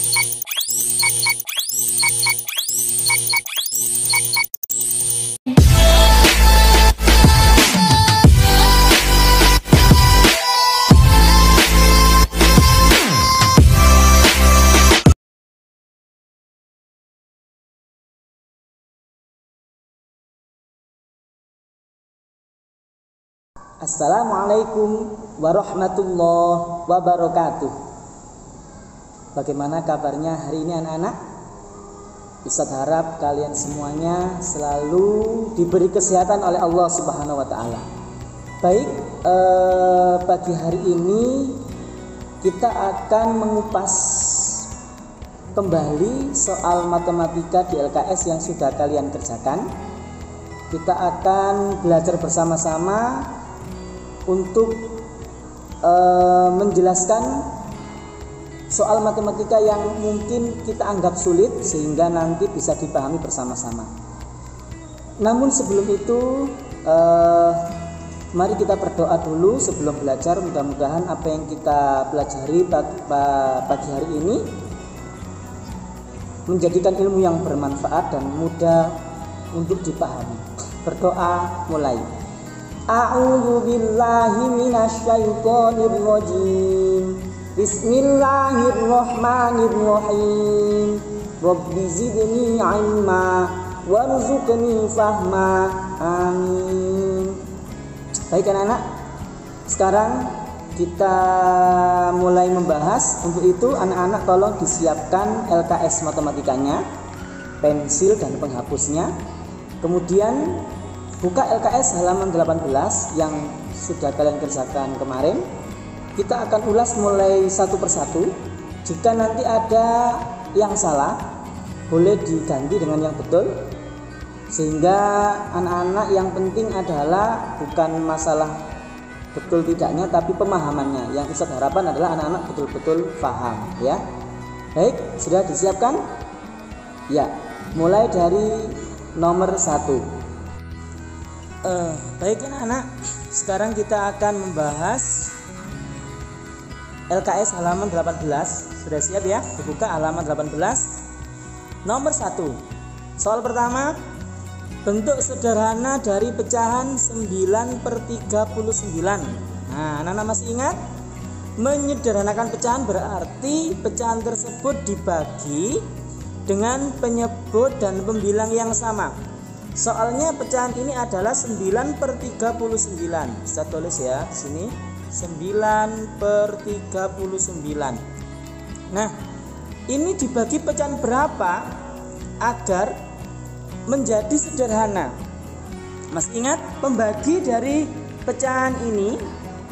Assalamualaikum warahmatullahi wabarakatuh. Bagaimana kabarnya hari ini anak-anak? Ustadz harap kalian semuanya selalu diberi kesehatan oleh Allah Subhanahu wa Ta'ala. Baik, pagi hari ini kita akan mengupas kembali soal matematika di LKS yang sudah kalian kerjakan. Kita akan belajar bersama-sama untuk menjelaskan soal matematika yang mungkin kita anggap sulit sehingga nanti bisa dipahami bersama-sama. Namun sebelum itu mari kita berdoa dulu sebelum belajar. Mudah-mudahan apa yang kita pelajari pagi hari ini menjadikan ilmu yang bermanfaat dan mudah untuk dipahami. Berdoa mulai. A'udzu billahi minasyaitonir rajim. Bismillahirrahmanirrahim. Rabbi zidni 'ilma warzuqni fahma. Amin. Baik anak-anak, sekarang kita mulai membahas. Untuk itu anak-anak tolong disiapkan LKS matematikanya, pensil dan penghapusnya. Kemudian buka LKS halaman 18 yang sudah kalian kerjakan kemarin. Kita akan ulas mulai satu persatu. Jika nanti ada yang salah, boleh diganti dengan yang betul. Sehingga anak-anak yang penting adalah bukan masalah betul tidaknya, tapi pemahamannya. Yang Ustadz harapkan adalah anak-anak betul-betul paham, ya. Baik, sudah disiapkan? Ya, mulai dari nomor 1. Baik anak-anak, sekarang kita akan membahas LKS halaman 18. Sudah siap ya? Dibuka halaman 18. Nomor 1. Soal pertama, bentuk sederhana dari pecahan 9/39. Nah, anak-anak masih ingat? Menyederhanakan pecahan berarti pecahan tersebut dibagi dengan penyebut dan pembilang yang sama. Soalnya pecahan ini adalah 9/39. Bisa tulis ya di sini 9/39. Nah, ini dibagi pecahan berapa agar menjadi sederhana? Masih ingat pembagi dari pecahan ini,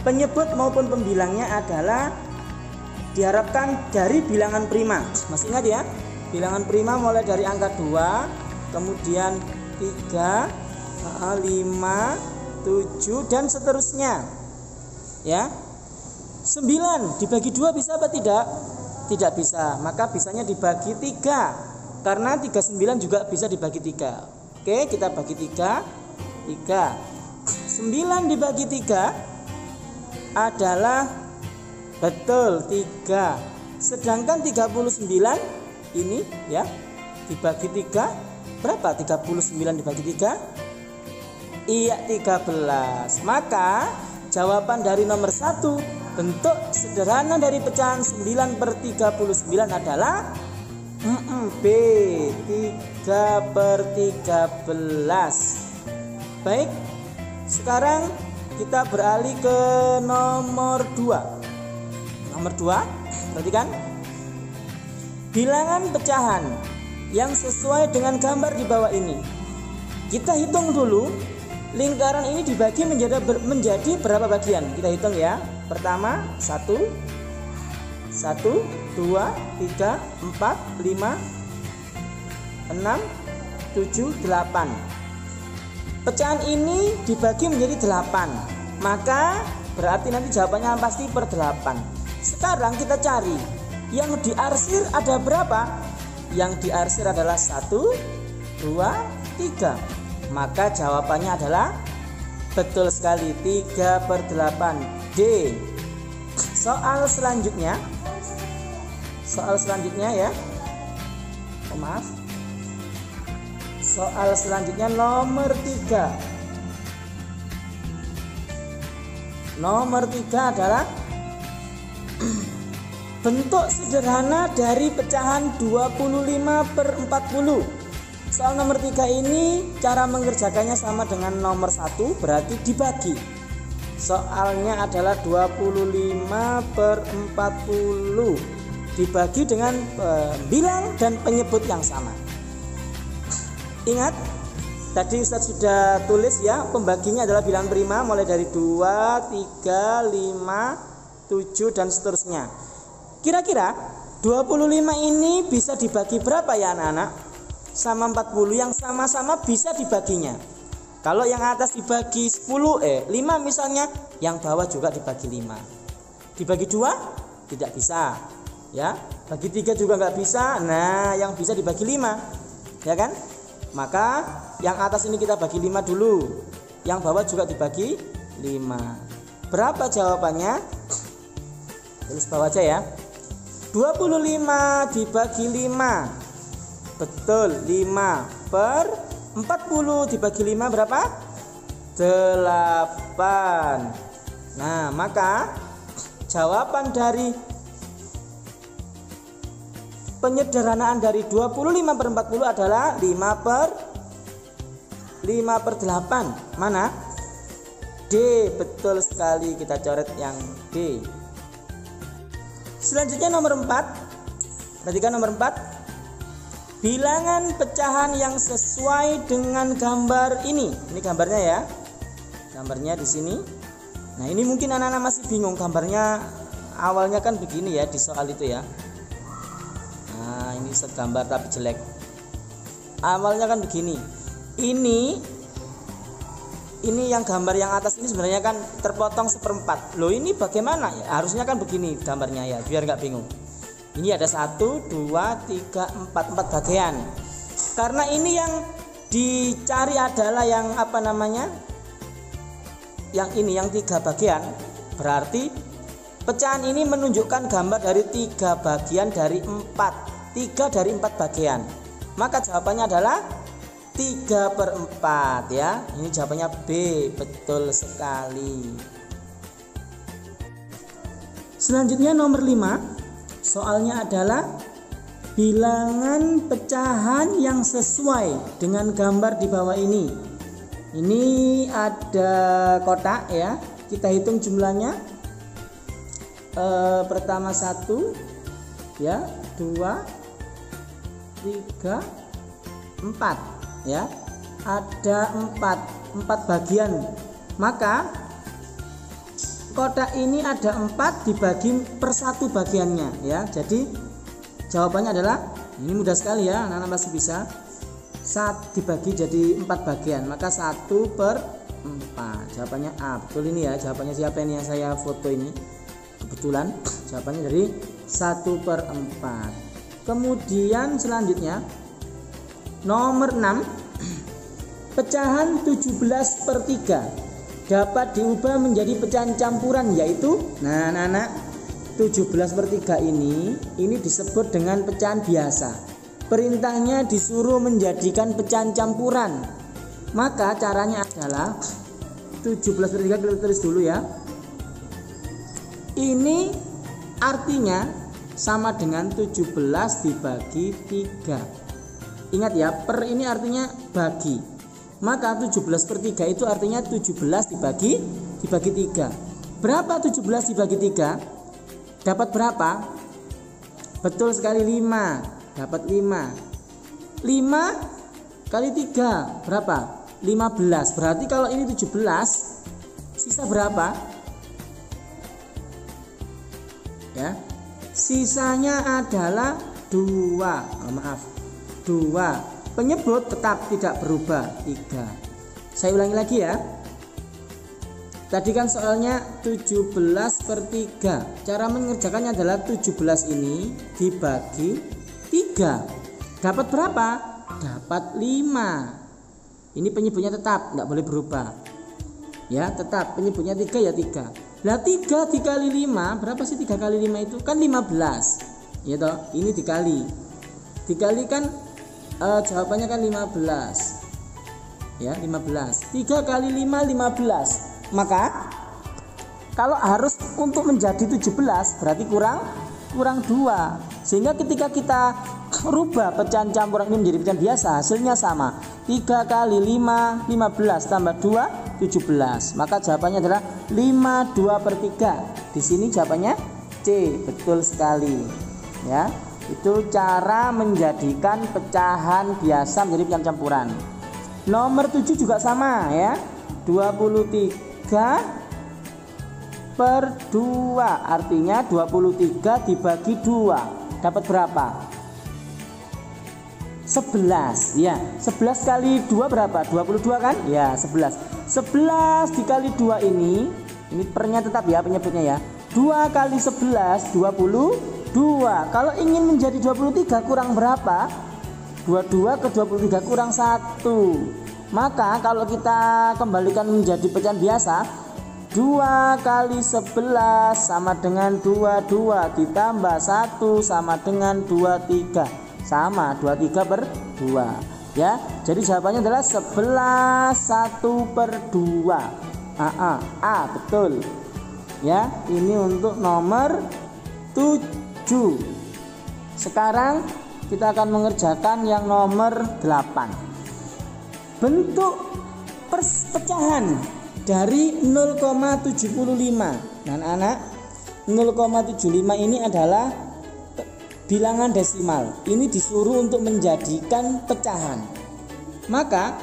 penyebut maupun pembilangnya adalah diharapkan dari bilangan prima. Masih ingat ya? Bilangan prima mulai dari angka 2, kemudian 3, 5, 7 dan seterusnya. Ya. 9 dibagi 2 bisa apa tidak? Tidak bisa. Maka bisanya dibagi 3. Karena 39 juga bisa dibagi 3. Oke, kita bagi 3. 9 dibagi 3 adalah betul 3. Sedangkan 39 ini ya dibagi 3 berapa? 39 dibagi 3? Iya, 13. Maka jawaban dari nomor 1, bentuk sederhana dari pecahan 9/39 adalah B, 3/13. Baik, sekarang kita beralih ke nomor 2. Nomor 2, perhatikan. Bilangan pecahan yang sesuai dengan gambar di bawah ini. Kita hitung dulu, lingkaran ini dibagi menjadi berapa bagian? Kita hitung ya. Pertama 1, 2, 3, 4, 5, 6, 7, 8. Pecahan ini dibagi menjadi 8. Maka berarti nanti jawabannya pasti per 8. Sekarang kita cari yang diarsir ada berapa? Yang diarsir adalah 1, 2, 3. Maka jawabannya adalah betul sekali 3/8. D. Soal selanjutnya soal selanjutnya ya. Oh, maaf. Soal selanjutnya nomor 3. Nomor 3 adalah bentuk sederhana dari pecahan 25/40. Soal nomor 3 ini cara mengerjakannya sama dengan nomor 1, berarti dibagi. Soalnya adalah 25/40 dibagi dengan bilang dan penyebut yang sama. Ingat, tadi Ustadz sudah tulis ya, pembaginya adalah bilangan prima mulai dari 2, 3, 5, 7 dan seterusnya. Kira-kira 25 ini bisa dibagi berapa ya anak-anak? Sama 40 yang sama-sama bisa dibaginya. Kalau yang atas dibagi 5 misalnya, yang bawah juga dibagi 5. Dibagi 2 tidak bisa, ya. Bagi 3 juga nggak bisa. Nah, yang bisa dibagi 5, ya kan? Maka yang atas ini kita bagi 5 dulu, yang bawah juga dibagi 5. Berapa jawabannya? Tulis bawah aja ya. 25 dibagi 5, betul, 5/40 dibagi 5 berapa? 8. Nah, maka jawaban dari penyederhanaan dari 25/40 adalah 5/8. Mana? D, betul sekali, kita coret yang D. Selanjutnya nomor 4. Perhatikan nomor 4. Bilangan pecahan yang sesuai dengan gambar ini. Ini gambarnya ya. Gambarnya di sini. Nah, ini mungkin anak-anak masih bingung, gambarnya awalnya kan begini ya di soal itu ya. Nah, ini segambar tapi jelek. Awalnya kan begini. Ini yang gambar yang atas ini sebenarnya kan terpotong 1/4. Loh, ini bagaimana ya? Harusnya kan begini gambarnya ya, biar nggak bingung. Ini ada 1, 2, 3, 4 bagian. Karena ini yang dicari adalah yang apa namanya? Yang ini yang 3 bagian. Berarti pecahan ini menunjukkan gambar dari 3 bagian dari 4. 3 dari 4 bagian. Maka jawabannya adalah 3/4 ya. Ini jawabannya B, betul sekali. Selanjutnya nomor 5. Soalnya adalah bilangan pecahan yang sesuai dengan gambar di bawah ini. Ini ada kotak ya. Kita hitung jumlahnya. Pertama 1 ya, 2, 3, 4. Ya, ada 4 bagian. Maka kotak ini ada 4 dibagi per 1 bagiannya ya. Jadi jawabannya adalah, ini mudah sekali ya, anak-anak pasti bisa. 1 dibagi jadi 4 bagian, maka 1/4. Jawabannya A. Betul ini ya. Jawabannya siapa ini yang saya foto ini? Kebetulan jawabannya dari 1/4. Kemudian selanjutnya nomor 6. Pecahan 17/3 dapat diubah menjadi pecahan campuran, yaitu, nah anak-anak, 17/3 ini disebut dengan pecahan biasa. Perintahnya disuruh menjadikan pecahan campuran. Maka caranya adalah 17/3 kita tulis dulu ya. Ini artinya sama dengan 17 dibagi 3. Ingat ya, per ini artinya bagi. Maka 17/3 itu artinya 17 dibagi 3. Berapa 17 dibagi 3? Dapat berapa? Betul sekali, 5. Dapat 5. 5 kali 3 berapa? 15. Berarti kalau ini 17, sisa berapa? Ya. Sisanya adalah 2. Oh, maaf. 2. Penyebut tetap tidak berubah, 3. Saya ulangi lagi ya. Tadi kan soalnya 17/3. Cara mengerjakannya adalah 17 ini dibagi 3. Dapat berapa? Dapat 5. Ini penyebutnya tetap, tidak boleh berubah. Ya, tetap penyebutnya 3 ya 3. Lah 3 dikali 5, berapa sih 3 kali 5 itu? Kan 15. Ya toh, ini dikalikan jawabannya kan 15. Ya, 15. 3 kali 5 15. Maka kalau harus untuk menjadi 17 berarti kurang 2. Sehingga ketika kita rubah pecahan campuran ini menjadi pecahan biasa, hasilnya sama. 3 kali 5 15 tambah 2 17. Maka jawabannya adalah 52/3. Di sini jawabannya C. Betul sekali. Ya, itu cara menjadikan pecahan biasa menjadi pecahan campuran. Nomor 7 juga sama ya. 23/2. Artinya 23 dibagi 2 dapat berapa? 11 ya. 11 kali 2 berapa? 22 kan? Ya, 11. 11 dikali 2 ini pernya tetap ya penyebutnya ya. 2 kali 11 22. Kalau ingin menjadi 23 kurang berapa? 22 ke 23 kurang 1. Maka kalau kita kembalikan menjadi pecahan biasa, 2 kali 11 sama dengan 22 ditambah 1 sama dengan 23. Sama 23/2 ya. Jadi jawabannya adalah 11/1/2. Betul. Ya, ini untuk nomor 7. Sekarang kita akan mengerjakan yang nomor 8. Bentuk pecahan dari 0,75. Nah, anak, 0,75 ini adalah bilangan desimal. Ini disuruh untuk menjadikan pecahan. Maka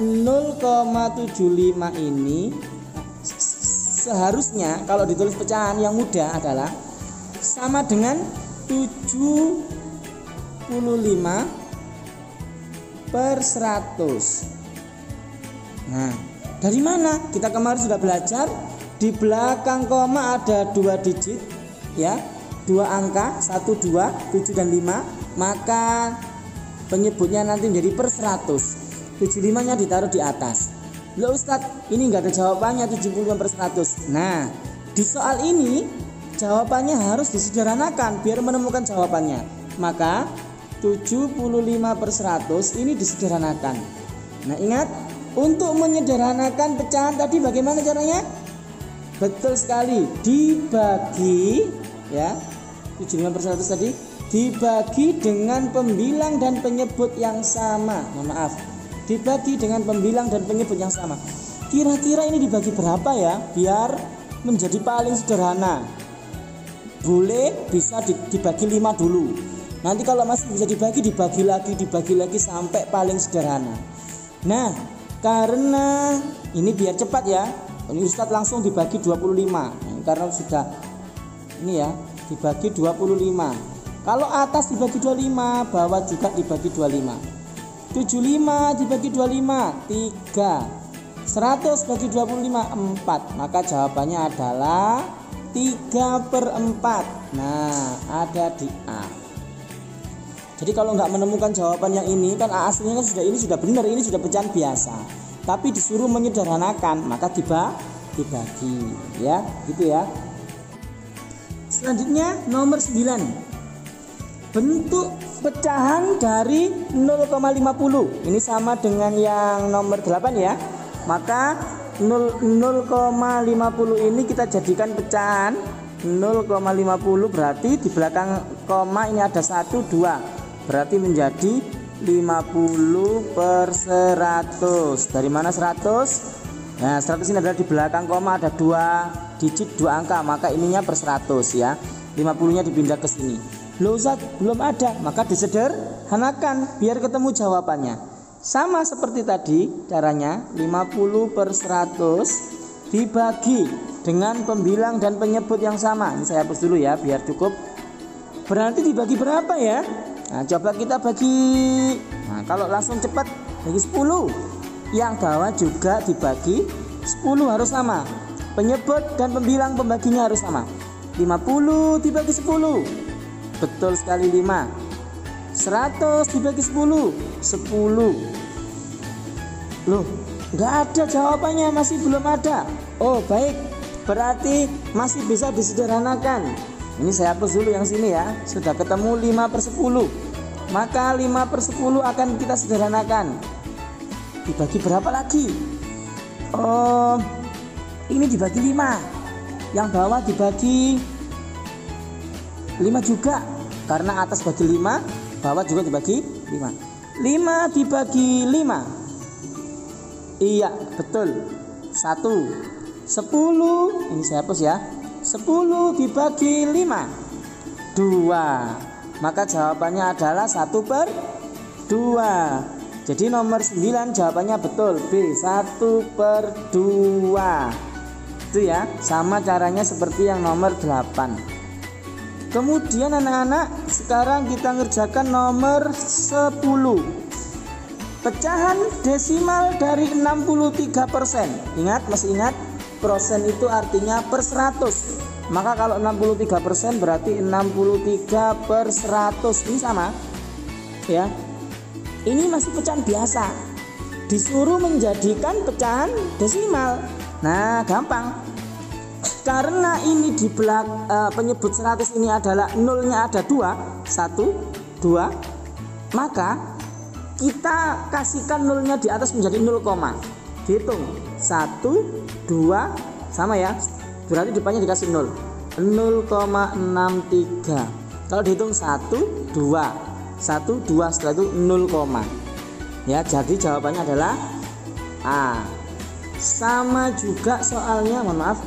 0,75 ini seharusnya kalau ditulis pecahan yang mudah adalah sama dengan 75/100. Nah, dari mana? Kita kemarin sudah belajar di belakang koma ada 2 digit ya, 2 angka 1, 2, 7 dan 5. Maka penyebutnya nanti menjadi per 100. 75 nya ditaruh di atas. Loh Ustadz, ini enggak ada jawabannya 75/100. Nah, di soal ini jawabannya harus disederhanakan biar menemukan jawabannya. Maka 75/100 ini disederhanakan. Nah, ingat, untuk menyederhanakan pecahan tadi bagaimana caranya? Betul sekali, dibagi ya. 75/100 tadi dibagi dengan pembilang dan penyebut yang sama. Mohon maaf, dibagi dengan pembilang dan penyebut yang sama. Kira-kira ini dibagi berapa ya biar menjadi paling sederhana? Boleh bisa dibagi 5 dulu. Nanti kalau masih bisa dibagi lagi sampai paling sederhana. Nah, karena ini biar cepat ya, ini Ustadz langsung dibagi 25. Karena sudah ini ya, dibagi 25. Kalau atas dibagi 25, bawah juga dibagi 25. 75 dibagi 25 3. 100 bagi 25 4. Maka jawabannya adalah 3/4. Nah, ada di A. Jadi kalau nggak menemukan jawaban yang ini kan A aslinya kan sudah benar, ini sudah pecahan biasa. Tapi disuruh menyederhanakan, maka dibagi ya, gitu ya. Selanjutnya nomor 9. Bentuk pecahan dari 0,50. Ini sama dengan yang nomor 8 ya. Maka 0,50 ini kita jadikan pecahan 0,50, berarti di belakang koma ini ada 1, 2. Berarti menjadi 50/100. Dari mana 100? Nah, 100 ini adalah di belakang koma ada 2 digit 2 angka, maka ininya per 100 ya. 50-nya dipindah ke sini. Loh Ustaz, belum ada, maka disederhanakan biar ketemu jawabannya. Sama seperti tadi caranya, 50/100 dibagi dengan pembilang dan penyebut yang sama. Ini saya hapus dulu ya biar cukup. Berarti dibagi berapa ya? Nah, coba kita bagi. Nah, kalau langsung cepat bagi 10. Yang bawah juga dibagi 10 harus sama. Penyebut dan pembilang pembaginya harus sama. 50 dibagi 10. Betul sekali 5. 100 dibagi 10. 10. Loh, nggak ada jawabannya, masih belum ada. Oh, baik. Berarti masih bisa disederhanakan. Ini saya hapus dulu yang sini ya. Sudah ketemu 5/10. Maka 5/10 akan kita sederhanakan. Dibagi berapa lagi? Oh, ini dibagi 5. Yang bawah dibagi 5 juga. Karena atas bagi 5, bawah juga dibagi 5. 5 dibagi 5. Iya, betul. 1. 10. Ini saya hapus ya. 10 dibagi 5. 2. Maka jawabannya adalah 1/2. Jadi nomor 9 jawabannya betul, B, 1/2. Itu ya, sama caranya seperti yang nomor 8. Kemudian anak-anak, sekarang kita ngerjakan nomor 10. Pecahan desimal dari 63%. Ingat, masih ingat? Persen itu artinya per 100. Maka kalau 63% berarti 63/100. Ini sama ya. Ini masih pecahan biasa, disuruh menjadikan pecahan desimal. Nah, gampang. Karena ini di penyebut 100 ini adalah nolnya ada 2, 1, 2, maka kita kasihkan nolnya di atas menjadi 0, dihitung 1, 2, sama ya, berarti depannya dikasih 0, 0,63. Kalau dihitung 1, 2, 1, 2, setelah itu 0, ya. Jadi jawabannya adalah A. Sama juga soalnya, mohon maaf,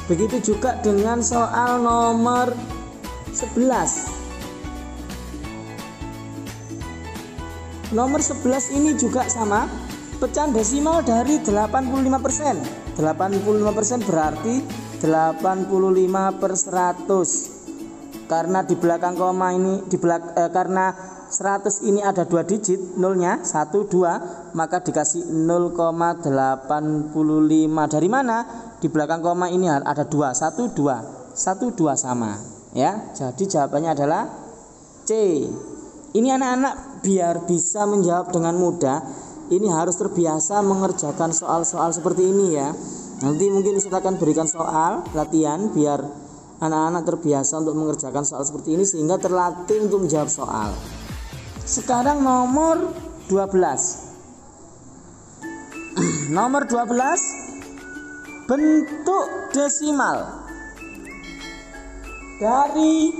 begitu juga dengan soal nomor 11. Nomor 11 ini juga sama, pecahan desimal dari 85%. 85% berarti 85/100. Karena di belakang koma ini karena 100 ini ada 2 digit, nolnya 1, 2, maka dikasih 0,85. Dari mana? Di belakang koma ini ada 2, 1, 2, 1, 2 sama ya. Jadi jawabannya adalah C. Ini anak-anak biar bisa menjawab dengan mudah, ini harus terbiasa mengerjakan soal-soal seperti ini ya. Nanti mungkin Ustaz akan berikan soal latihan biar anak-anak terbiasa untuk mengerjakan soal seperti ini sehingga terlatih untuk menjawab soal. Sekarang nomor 12. Nomor 12, bentuk desimal dari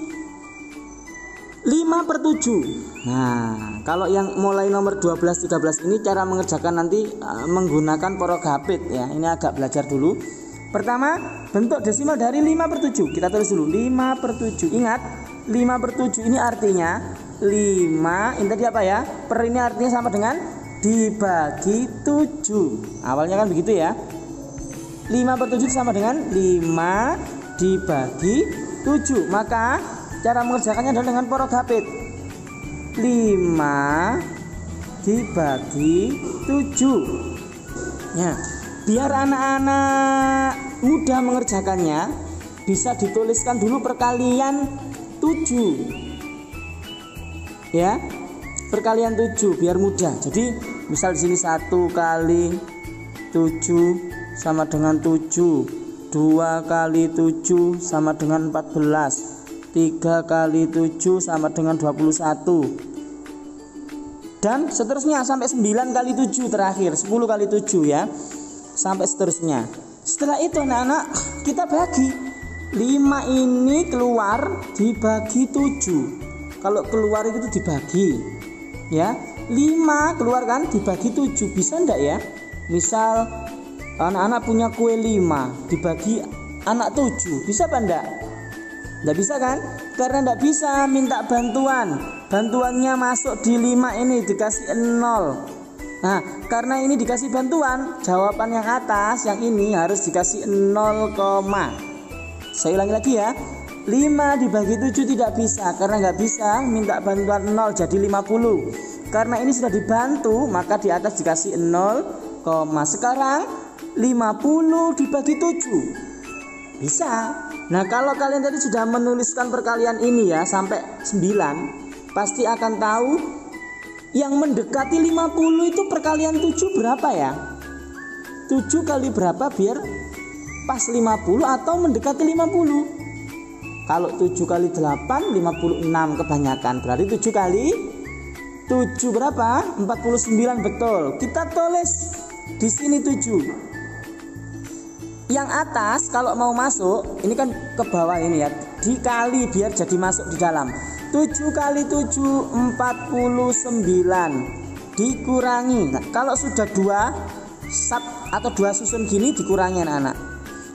5/7. Nah, kalau yang mulai nomor 12, 13 ini cara mengerjakan nanti menggunakan porogapit ya. Ini agak belajar dulu. Pertama, bentuk desimal dari 5/7. Kita tulis dulu 5/7. Ingat, 5/7 ini artinya 5, ini tadi apa ya? Per ini artinya sama dengan dibagi 7. Awalnya kan begitu ya. 5/7 sama dengan 5 dibagi 7. Maka cara mengerjakannya adalah dengan porogapit. 5 dibagi 7. Ya, biar anak-anak mudah mengerjakannya, bisa dituliskan dulu perkalian 7. Ya, perkalian 7 biar mudah. Jadi misal di sini 1 kali 7 sama dengan 7, 2 kali 7 sama dengan 14, 3 kali 7 sama dengan 21, dan seterusnya sampai 9 kali 7 terakhir, 10 kali 7 ya, sampai seterusnya. Setelah itu anak-anak kita bagi 5 ini keluar dibagi 7. Kalau keluar itu dibagi ya, 5 keluar kan dibagi 7. Bisa enggak ya? Misal anak-anak punya kue 5 dibagi anak 7, bisa apa enggak? Enggak bisa kan? Karena enggak bisa, minta bantuan. Bantuannya masuk di 5 ini dikasih 0. Nah, karena ini dikasih bantuan, jawaban yang atas yang ini harus dikasih 0, saya ulangi lagi ya. 5 dibagi 7 tidak bisa, karena nggak bisa minta bantuan 0 jadi 50. Karena ini sudah dibantu, maka di atas dikasih 0, sekarang 50 dibagi 7 bisa. Nah, kalau kalian tadi sudah menuliskan perkalian ini ya sampai 9, pasti akan tahu yang mendekati 50 itu perkalian 7 berapa ya? 7 kali berapa biar pas 50 atau mendekati 50? Kalau 7 kali 8 56 kebanyakan. Berarti 7 kali 7 berapa? 49 betul. Kita tulis di sini 7. Yang atas kalau mau masuk, ini kan ke bawah ini ya. Dikali biar jadi masuk di dalam. 7 kali 7 49 dikurangi. Nah, kalau sudah 2 sat atau 2 susun gini dikurangi anak-anak.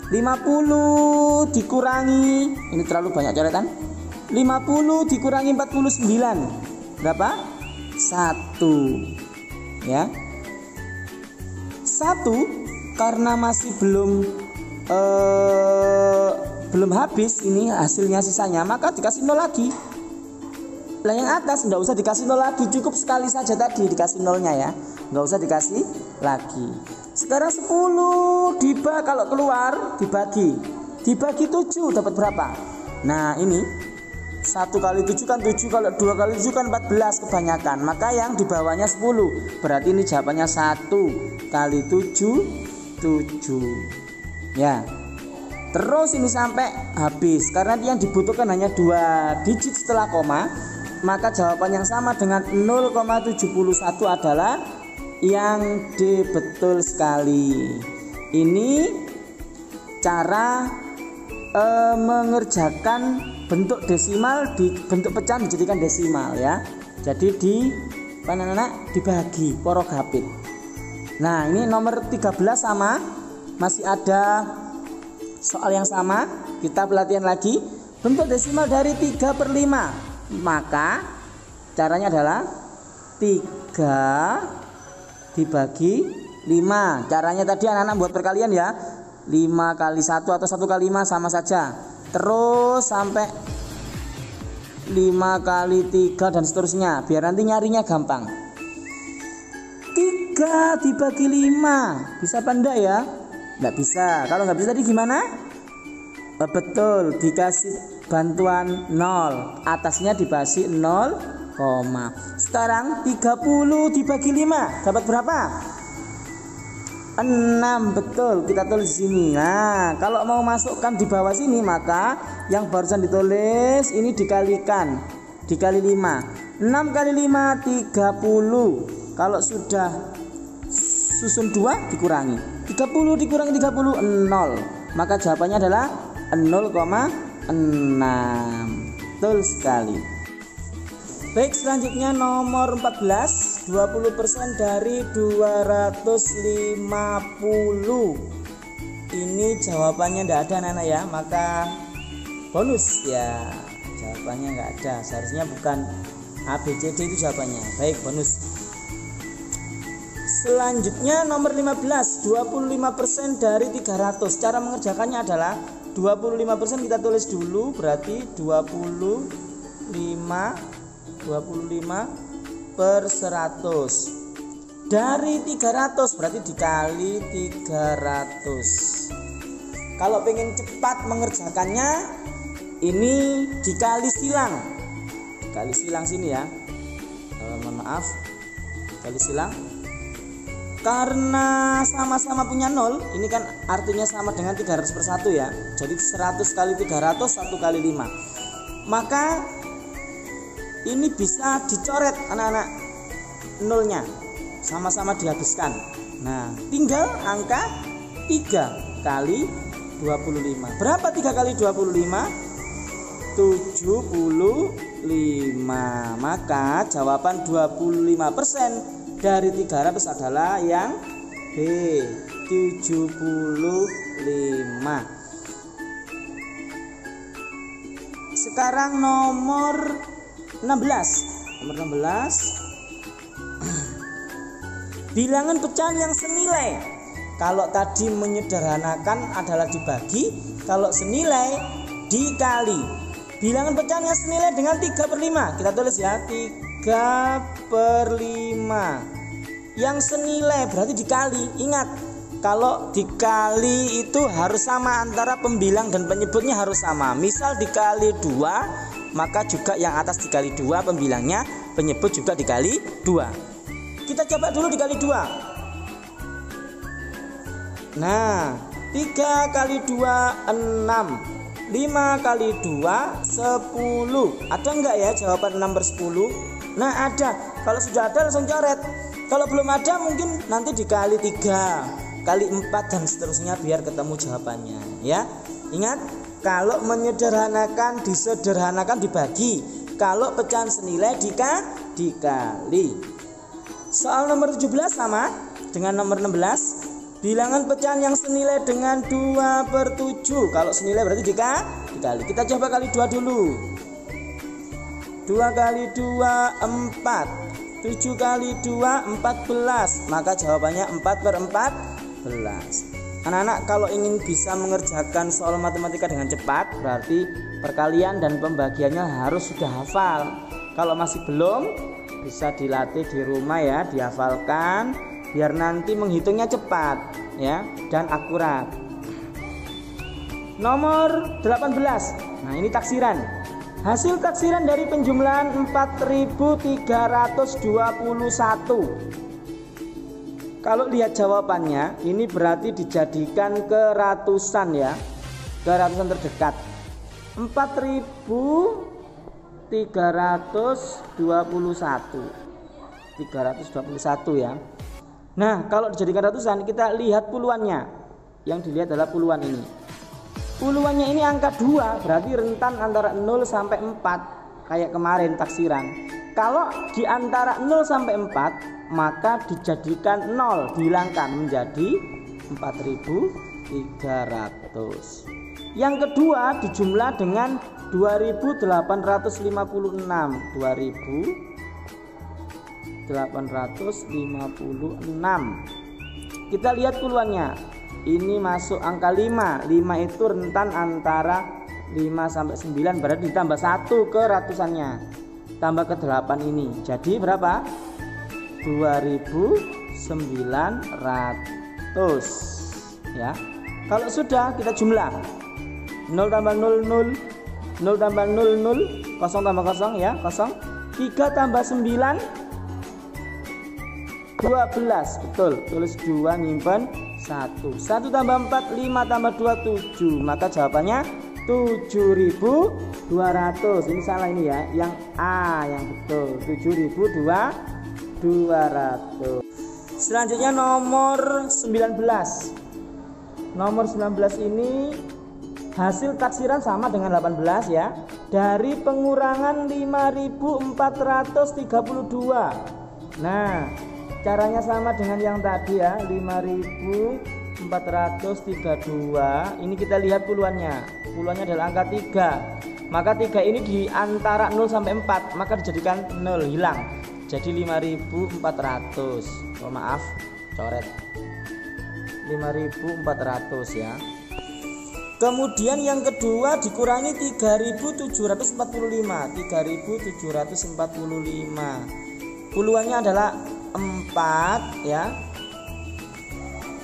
50 dikurangi, ini terlalu banyak coretan. 50 dikurangi 49 berapa? 1 ya. 1 karena masih belum habis ini hasilnya sisanya, maka dikasih 0 lagi. Nah yang atas nggak usah dikasih 0 lagi, cukup sekali saja tadi dikasih 0-nya ya, nggak usah dikasih lagi. Sekarang 10 kalau keluar dibagi 7 dapat berapa? Nah ini 1 kali 7 kan 7, kalau 2 kali 7 kan 14 kebanyakan, maka yang di bawahnya 10. Berarti ini jawabannya 1 kali 7 7 ya. Terus ini sampai habis, karena yang dibutuhkan hanya 2 digit setelah koma, maka jawaban yang sama dengan 0,71 adalah yang D. Betul sekali. Ini cara mengerjakan bentuk desimal di bentuk pecahan dijadikan desimal ya. Jadi dibagi porogapit. Nah ini nomor 13 sama, masih ada soal yang sama. Kita pelatihan lagi bentuk desimal dari 3/5. Maka caranya adalah 3 dibagi 5. Caranya tadi anak-anak buat perkalian ya. 5 kali 1 atau 1 kali 5 sama saja. Terus sampai 5 kali 3 dan seterusnya, biar nanti nyarinya gampang. 3 dibagi 5 bisa apa enggak ya? Enggak bisa. Kalau nggak bisa tadi gimana? Betul, dikasih bantuan 0, atasnya dibagi 0, sekarang 30 dibagi 5 dapat berapa? 6. Betul, kita tulis di sini. Nah, kalau mau masukkan di bawah sini, maka yang barusan ditulis ini dikalikan, dikali 5. 6 kali 5 30. Kalau sudah susun 2 dikurangi 30, dikurangi 30 0. Maka jawabannya adalah 0,6. Betul sekali. Baik, selanjutnya nomor 14, 20% dari 250. Ini jawabannya tidak ada anak-anak ya, maka bonus ya. Jawabannya nggak ada, seharusnya bukan A, B, C, D itu jawabannya. Baik, bonus. Selanjutnya nomor 15, 25% dari 300. Cara mengerjakannya adalah 25% kita tulis dulu, berarti 25 per 100 dari 300 berarti dikali 300. Kalau pengen cepat mengerjakannya ini dikali silang sini ya. Mohon maaf, dikali silang karena sama-sama punya 0. Ini kan artinya sama dengan 300 per 1 ya. Jadi 100 kali 300 1 kali 5. Maka ini bisa dicoret anak-anak nolnya, sama-sama dihabiskan. Nah tinggal angka 3 kali 25. Berapa 3 kali 25? 75. Maka jawaban 25% dari 300 adalah yang B, 75. Sekarang nomor 16. Bilangan pecahan yang senilai. Kalau tadi menyederhanakan adalah dibagi, kalau senilai dikali. Bilangan pecahan yang senilai dengan 3/5. Kita tulis ya, 3/5. Yang senilai berarti dikali. Ingat, kalau dikali itu harus sama, antara pembilang dan penyebutnya harus sama. Misal dikali 2, maka juga yang atas dikali 2 pembilangnya, penyebut juga dikali 2. Kita coba dulu dikali 2. Nah 3 kali 2 6. 5 kali 2 10. Ada enggak ya jawaban 6/10? Nah ada. Kalau sudah ada langsung coret. Kalau belum ada mungkin nanti dikali 3 kali 4 dan seterusnya biar ketemu jawabannya ya. Ingat, kalau menyederhanakan disederhanakan dibagi, kalau pecahan senilai dikali. Soal nomor 17 sama dengan nomor 16. Bilangan pecahan yang senilai dengan 2/7. Kalau senilai berarti dikali. Kita coba kali 2 dulu. 2 kali 2 4. 7 kali 2 14. Maka jawabannya 4/14. Anak-anak kalau ingin bisa mengerjakan soal matematika dengan cepat, berarti perkalian dan pembagiannya harus sudah hafal. Kalau masih belum, bisa dilatih di rumah ya, dihafalkan biar nanti menghitungnya cepat ya dan akurat. Nomor 18. Nah, ini taksiran. Hasil taksiran dari penjumlahan 4.321. Kalau lihat jawabannya, ini berarti dijadikan ke ratusan ya, ke ratusan terdekat. 4.321 ya. Nah, kalau dijadikan ratusan, kita lihat puluhannya. Yang dilihat adalah puluhan ini. Puluhannya ini angka 2, berarti rentan antara 0 sampai 4 kayak kemarin taksiran. Kalau di antara 0 sampai 4, maka dijadikan 0, dihilangkan menjadi 4.300. Yang kedua dijumlah dengan 2.856. 2.856. Kita lihat puluhannya. Ini masuk angka 5. 5 itu rentan antara 5 sampai 9, berarti ditambah 1 ke ratusannya. Tambah ke 8 ini. Jadi berapa? 2.900 ya. Kalau sudah kita jumlah 0 tambah 0 0, 0 tambah 0 0, 0 tambah 0 ya, 0. 3 tambah 9 12, betul. Tulis 2, nyimpen 1. 1 tambah 4 5 tambah 2 7. Maka jawabannya 7.200. Ini salah ini ya. Yang A yang betul. 7.200. Selanjutnya nomor 19. Nomor 19 ini hasil taksiran sama dengan 18 ya. Dari pengurangan 5.432. Nah, caranya sama dengan yang tadi ya, 5.432. Ini kita lihat puluhannya. Puluhannya adalah angka 3. Maka 3 ini di antara 0 sampai 4, maka dijadikan 0, hilang. Jadi 5.400. Oh, maaf, coret. 5.400 ya. Kemudian yang kedua dikurangi 3.745. 3.745. Puluhannya adalah 4 ya.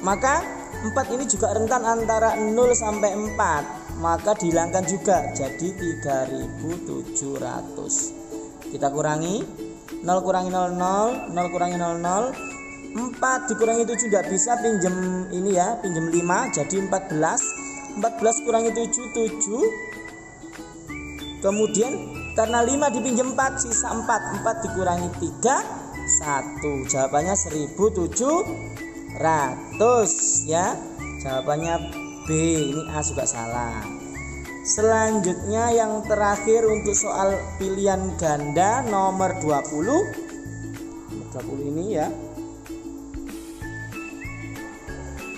Maka 4 ini juga rentan antara 0 sampai 4, maka dihilangkan juga jadi 3.700. Kita kurangi 0 kurangi 0 0, 0 kurangi 0 0. 4 dikurangi 7 tidak bisa, pinjem ini ya, pinjem 5 jadi 14. 14 kurangi 7 7. Kemudian karena 5 dipinjam 4 sisa 4. 4 dikurangi 3 1. Jawabannya 1.700 ya. Jawabannya B. Ini A juga salah. Selanjutnya yang terakhir untuk soal pilihan ganda nomor 20. 20 ini ya.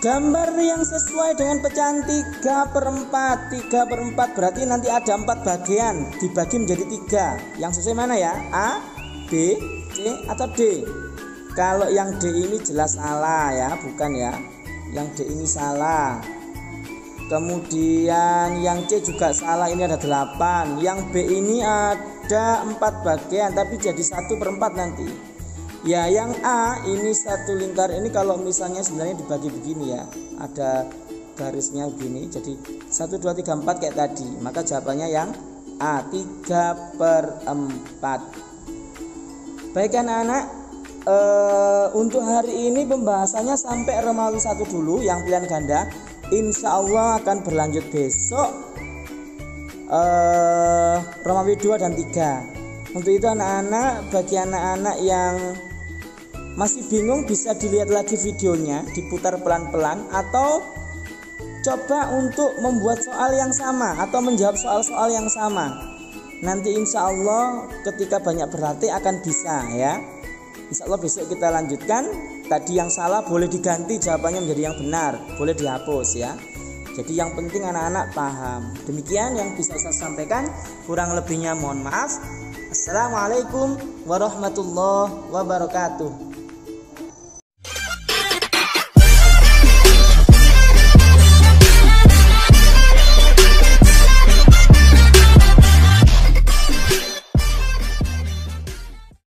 Gambar yang sesuai dengan pecahan 3/4. 3/4 berarti nanti ada 4 bagian, dibagi menjadi 3. Yang sesuai mana ya? A, B, C atau D? Kalau yang D ini jelas salah ya, bukan ya. Yang D ini salah. Kemudian yang C juga salah, ini ada 8. Yang B ini ada 4 bagian tapi jadi 1/4 nanti. Ya, yang A ini satu lingkar ini kalau misalnya sebenarnya dibagi begini ya, ada garisnya begini, jadi 1 2 3 4 kayak tadi. Maka jawabannya yang A, 3/4. Baik anak-anak, untuk hari ini pembahasannya sampai Romawi 1 dulu yang pilihan ganda. Insya Allah akan berlanjut besok Romawi 2 dan 3. Untuk itu anak-anak, bagi anak-anak yang masih bingung bisa dilihat lagi videonya, diputar pelan-pelan, atau coba untuk membuat soal yang sama atau menjawab soal-soal yang sama. Nanti insya Allah ketika banyak berlatih akan bisa ya. Insya Allah besok kita lanjutkan. Tadi yang salah boleh diganti jawabannya menjadi yang benar, boleh dihapus ya. Jadi yang penting anak-anak paham. Demikian yang bisa saya sampaikan, kurang lebihnya mohon maaf. Assalamualaikum warahmatullahi wabarakatuh.